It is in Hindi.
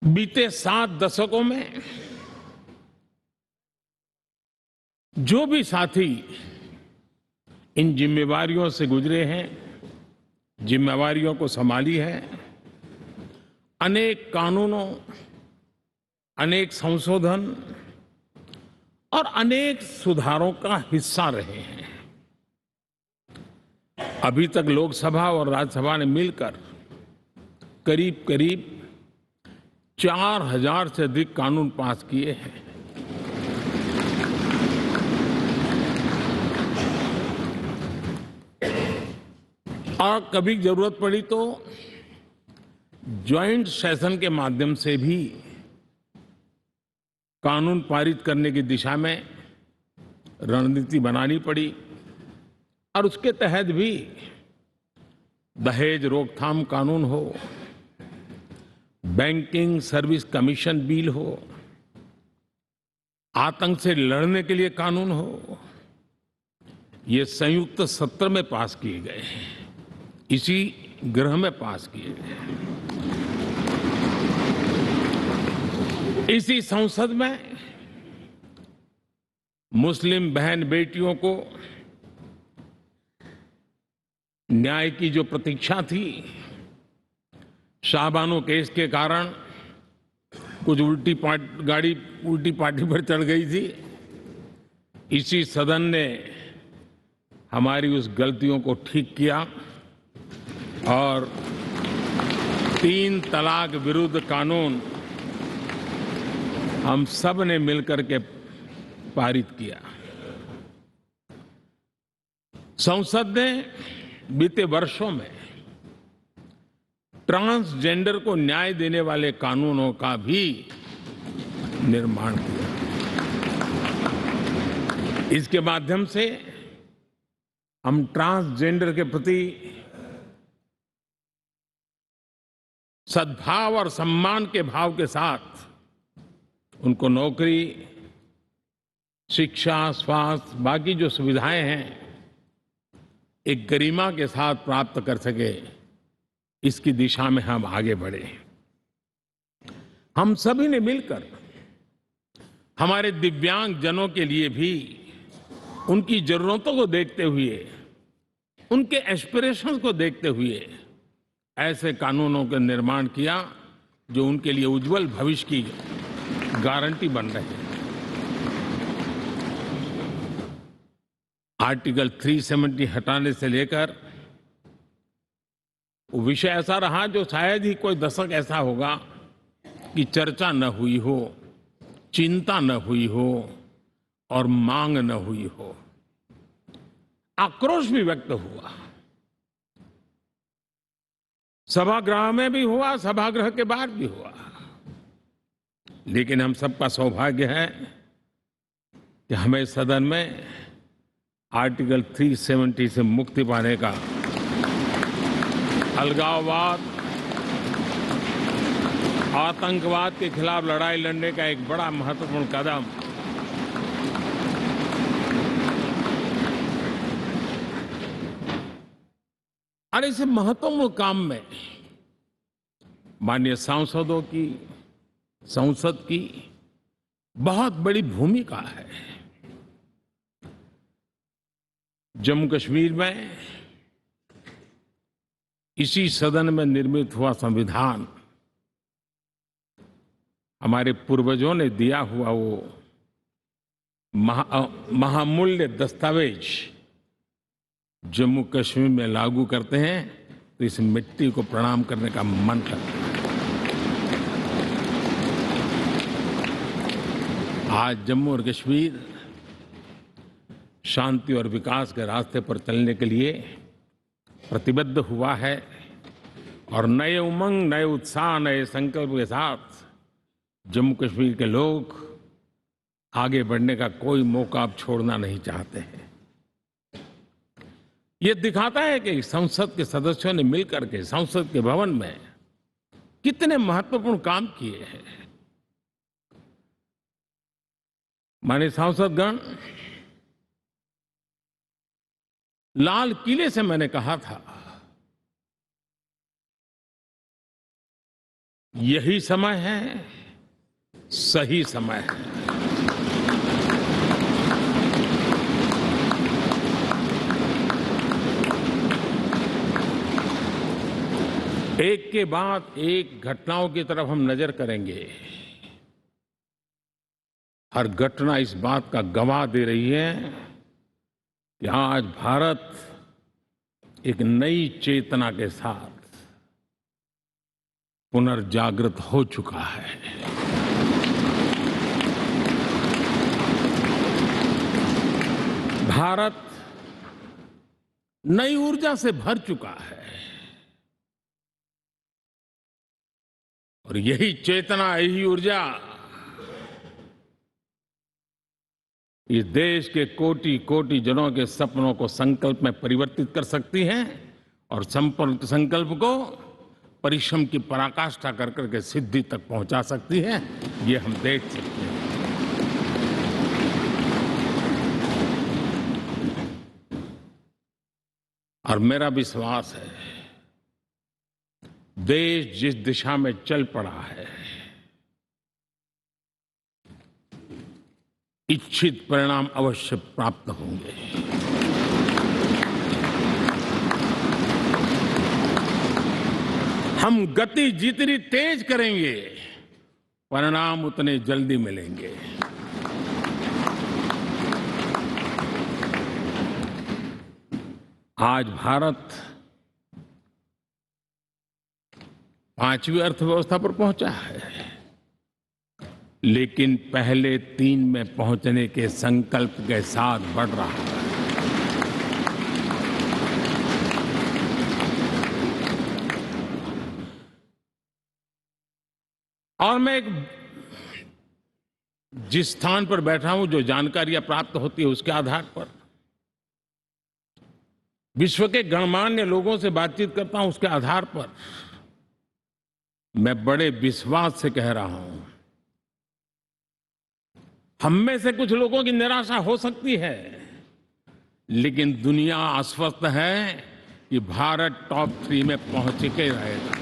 बीते 7 दशकों में जो भी साथी इन जिम्मेवारियों से गुजरे हैं, जिम्मेवारियों को संभाली है, अनेक कानूनों, अनेक संशोधन और अनेक सुधारों का हिस्सा रहे हैं। अभी तक लोकसभा और राज्यसभा ने मिलकर करीब करीब 4000 से अधिक कानून पास किए हैं। और कभी जरूरत पड़ी तो ज्वाइंट सेशन के माध्यम से भी कानून पारित करने की दिशा में रणनीति बनानी पड़ी और उसके तहत भी दहेज रोकथाम कानून हो, बैंकिंग सर्विस कमीशन बिल हो, आतंक से लड़ने के लिए कानून हो, ये संयुक्त सत्र में पास किए गए हैं, इसी गृह में पास किए गए हैं। इसी संसद में मुस्लिम बहन बेटियों को न्याय की जो प्रतीक्षा थी, शाहबानो केस के कारण कुछ गाड़ी उल्टी पार्टी पर चढ़ गई थी। इसी सदन ने हमारी उस गलतियों को ठीक किया और 3 तलाक विरुद्ध कानून हम सब ने मिलकर के पारित किया। संसद ने बीते वर्षों में ट्रांसजेंडर को न्याय देने वाले कानूनों का भी निर्माण किया। इसके माध्यम से हम ट्रांसजेंडर के प्रति सद्भाव और सम्मान के भाव के साथ उनको नौकरी, शिक्षा, स्वास्थ्य, बाकी जो सुविधाएं हैं, एक गरिमा के साथ प्राप्त कर सके, इसकी दिशा में हम आगे बढ़े। हम सभी ने मिलकर हमारे दिव्यांग जनों के लिए भी उनकी जरूरतों को देखते हुए, उनके एस्पिरेशंस को देखते हुए ऐसे कानूनों का निर्माण किया जो उनके लिए उज्जवल भविष्य की गारंटी बन रहे हैं। आर्टिकल 370 हटाने से लेकर विषय ऐसा रहा जो शायद ही कोई दशक ऐसा होगा कि चर्चा न हुई हो, चिंता न हुई हो और मांग न हुई हो। आक्रोश भी व्यक्त हुआ, सभागृह में भी हुआ, सभागृह के बाहर भी हुआ। लेकिन हम सबका सौभाग्य है कि हमें सदन में आर्टिकल 370 से मुक्ति पाने का, अलगाववाद, आतंकवाद के खिलाफ लड़ाई लड़ने का एक बड़ा महत्वपूर्ण कदम और इस महत्वपूर्ण काम में माननीय सांसदों की, संसद की बहुत बड़ी भूमिका है। जम्मू कश्मीर में इसी सदन में निर्मित हुआ संविधान हमारे पूर्वजों ने दिया हुआ वो महामूल्य दस्तावेज जम्मू कश्मीर में लागू करते हैं तो इस मिट्टी को प्रणाम करने का मन करता है। आज जम्मू और कश्मीर शांति और विकास के रास्ते पर चलने के लिए प्रतिबद्ध हुआ है और नए उमंग, नए उत्साह, नए संकल्प के साथ जम्मू कश्मीर के लोग आगे बढ़ने का कोई मौका अब छोड़ना नहीं चाहते हैं। ये दिखाता है कि संसद के सदस्यों ने मिलकर के संसद के भवन में कितने महत्वपूर्ण काम किए हैं। माननीय सांसदगण, लाल किले से मैंने कहा था यही समय है, सही समय है। एक के बाद एक घटनाओं की तरफ हम नजर करेंगे। हर घटना इस बात का गवाह दे रही है कि आज भारत एक नई चेतना के साथ पुनर्जागृत हो चुका है। भारत नई ऊर्जा से भर चुका है और यही चेतना, यही ऊर्जा इस देश के कोटि कोटि जनों के सपनों को संकल्प में परिवर्तित कर सकती है और संकल्प को परिश्रम की पराकाष्ठा कर करके सिद्धि तक पहुंचा सकती है। ये हम देख सकते हैं। और मेरा विश्वास है, देश जिस दिशा में चल पड़ा है, इच्छित परिणाम अवश्य प्राप्त होंगे। हम गति जितनी तेज करेंगे, परिणाम उतने जल्दी मिलेंगे। आज भारत 5वीं अर्थव्यवस्था पर पहुंचा है, लेकिन पहले 3 में पहुंचने के संकल्प के साथ बढ़ रहा है। और मैं जिस स्थान पर बैठा हूं, जो जानकारियां प्राप्त होती है, उसके आधार पर विश्व के गणमान्य लोगों से बातचीत करता हूं, उसके आधार पर मैं बड़े विश्वास से कह रहा हूं, हम में से कुछ लोगों की निराशा हो सकती है, लेकिन दुनिया आश्वस्त है कि भारत टॉप 3 में पहुंच के रहेगा।